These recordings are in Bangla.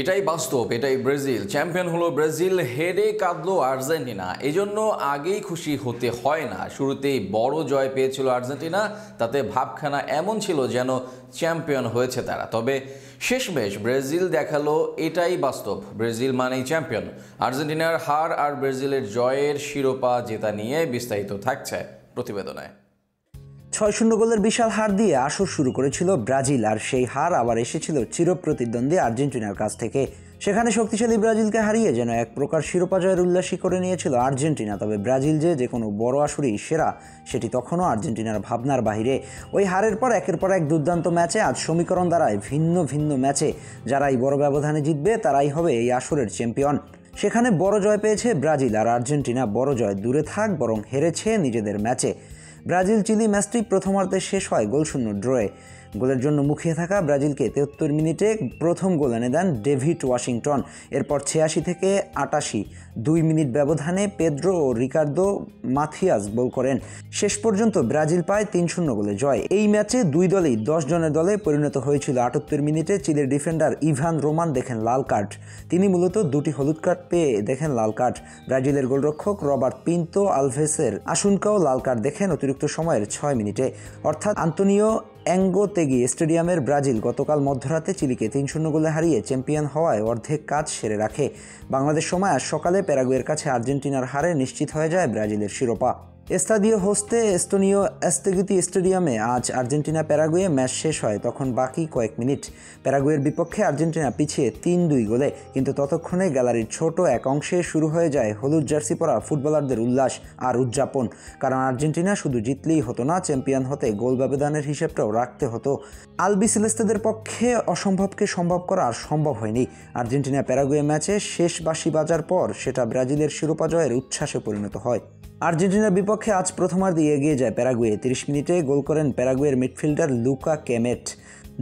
এটাই বাস্তব, এটাই ব্রাজিল। চ্যাম্পিয়ন হলো ব্রাজিল, হেরে কাঁদলো আর্জেন্টিনা। এজন্য আগেই খুশি হতে হয় না, শুরুতেই বড় জয় পেয়েছিল আর্জেন্টিনা, তাতে ভাবখানা এমন ছিল যেন চ্যাম্পিয়ন হয়েছে তারা। তবে শেষমেশ ব্রাজিল দেখালো এটাই বাস্তব, ব্রাজিল মানেই চ্যাম্পিয়ন। আর্জেন্টিনার হার আর ব্রাজিলের জয়ের শিরোপা জেতা নিয়ে বিস্তারিত থাকছে প্রতিবেদনে। ৬-০ গোলের বিশাল হার দিয়ে আসর শুরু করেছিল ব্রাজিল, আর সেই হার আবার এসেছিল চিরপ্রতিদ্বন্দ্বী আর্জেন্টিনার কাছ থেকে। সেখানে শক্তিশালী ব্রাজিলকে হারিয়ে যেন এক প্রকার শিরোপা জয়ের উল্লাসই করে নিয়েছিল আর্জেন্টিনা। তবে ব্রাজিল যে কোনো বড় আসরেই সেরা, সেটি তখনও আর্জেন্টিনার ভাবনার বাহিরে। ওই হারের পর একের পর এক দুর্দান্ত ম্যাচে আজ সমীকরণ দাঁড়ায় ভিন্ন ভিন্ন ম্যাচে। যারাই বড় ব্যবধানে জিতবে তারাই হবে এই আসরের চ্যাম্পিয়ন। সেখানে বড় জয় পেয়েছে ব্রাজিল, আর আর্জেন্টিনা বড় জয় দূরে থাক বরং হেরেছে নিজেদের ম্যাচে। ব্রাজিল চিলি ম্যাচটি প্রথমার্ধে শেষ হয় গোলশূন্য ড্রয়ে। গোলের জন্য মুখিয়ে থাকা ব্রাজিলকে ৭৩ মিনিটে প্রথম গোল এনে দেন ডেভিড ওয়াশিংটন। এরপর ৮৬ থেকে ৮৮ ২ মিনিট ব্যবধানে পেদ্রো ও রিকার্দো মাথিয়াস গোল করেন। শেষ পর্যন্ত ব্রাজিল পায় ৩-০ গোলে জয়। এই ম্যাচে দুই দলই ১০ জনের দলে পরিণত হয়েছিল। ৭৮ মিনিটে চিলের ডিফেন্ডার ইভান রোমান দেখেন লাল কার্ড। তিনি মূলত দুটি হলুদ কার্ড পেয়ে দেখেন লাল কার্ড। ব্রাজিলের গোলরক্ষক রবার্ট পিন্তো আলভেসের আশুনকাও লাল কার্ড দেখেন অতিরিক্ত সময়ের ৬ মিনিটে। অর্থাৎ আন্তোনিও অ্যাঙ্গোতেগি স্টেডিয়ামের ব্রাজিল গতকাল মধ্যরাতে চিলিকে ৩-০ গোলে হারিয়ে চ্যাম্পিয়ন হওয়ায় অর্ধেক কাজ সেরে রাখে। বাংলাদেশ সময় আজ সকালে প্যারাগুয়ের কাছে আর্জেন্টিনার হারে নিশ্চিত হয়ে যায় ব্রাজিলের শিরোপা। এস্তাদিও হোস্তে এস্তোনিও এস্তেগিতি স্টেডিয়ামে আজ আর্জেন্টিনা প্যারাগুয়ে ম্যাচ শেষ হয় তখন বাকি কয়েক মিনিট। প্যারাগুয়ের বিপক্ষে আর্জেন্টিনা পিছিয়ে ৩-২ গোলে, কিন্তু ততক্ষণে গ্যালারির ছোট এক অংশে শুরু হয়ে যায় হলুদ জার্সি পরা ফুটবলারদের উল্লাস আর উদযাপন। কারণ আর্জেন্টিনা শুধু জিতলেই হতো না, চ্যাম্পিয়ন হতে গোল ব্যবধানের হিসেবটাও রাখতে হতো। আলবিসেলেস্তেদের পক্ষে অসম্ভবকে সম্ভব করা আর সম্ভব হয়নি। আর্জেন্টিনা প্যারাগুয়ে ম্যাচে শেষ বাঁশি বাজার পর সেটা ব্রাজিলের শিরোপা জয়ের উচ্ছ্বাসে পরিণত হয়। আর্জেন্টিনার বিপক্ষে আজ প্রথমার্ধে এগিয়ে যায় প্যারাগুয়ে। ৩০ মিনিটে গোল করেন প্যারাগুয়ের মিডফিল্ডার লুকা কেমেট।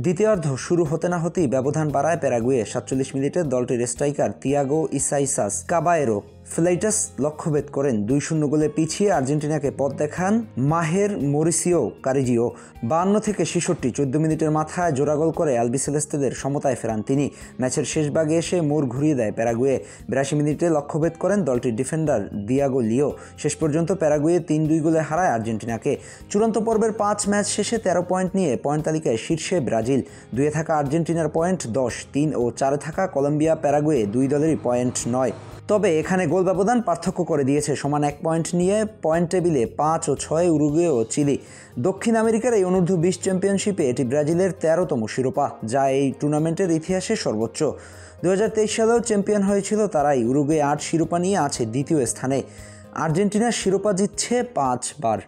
দ্বিতীয়ার্ধ শুরু হতে না হতেই ব্যবধান বাড়ায় প্যারাগুয়ে। ৪৭ মিনিটে দলটির স্ট্রাইকার তিয়াগো ইসাইসাস কাবায়েরো ফ্লাইটাস লক্ষ্যভেদ করেন। ২-০ গোলে পিছিয়ে আর্জেন্টিনাকে পথ দেখান মাহের মরিসিও কারিজিও। ৫২ থেকে ৬৬ ১৪ মিনিটের মাথায় জোড়া গোল করে আলবিসেলেস্তেদের সমতায় ফেরান তিনি। ম্যাচের শেষ ভাগে এসে মোড় ঘুরিয়ে দেয় প্যারাগুয়ে। ৮২ মিনিটে লক্ষ্যভেদ করেন দলটির ডিফেন্ডার দিয়াগো লিও। শেষ পর্যন্ত প্যারাগুয়ে ৩-২ গোলে হারায় আর্জেন্টিনাকে। চূড়ান্ত পর্বের ৫ ম্যাচ শেষে ১৩ পয়েন্ট নিয়ে পয়েন্ট তালিকায় শীর্ষে ব্রাজিল। ২-এ থাকা আর্জেন্টিনার পয়েন্ট ১০, ৩ ও ৪-এ থাকা কলম্বিয়া প্যারাগুয়ে দুই দলেরই পয়েন্ট ৯। তবে এখানে গোল ব্যবধান পার্থক্য করে দিয়েছে। সমান ১ পয়েন্ট নিয়ে পয়েন্ট টেবিলে ৫ ও ৬ উরুগুয়ে ও চিলি। দক্ষিণ আমেরিকার এই অনূর্ধ্ব-২০ চ্যাম্পিয়নশিপে এটি ব্রাজিলের ১৩তম শিরোপা, যা এই টুর্নামেন্টের ইতিহাসে সর্বোচ্চ। ২০২৩ সালেও চ্যাম্পিয়ন হয়েছিল তারাই। উরুগুয়ে ৮ শিরোপা নিয়ে আছে দ্বিতীয় স্থানে। আর্জেন্টিনার শিরোপা জিতছে ৫ বার।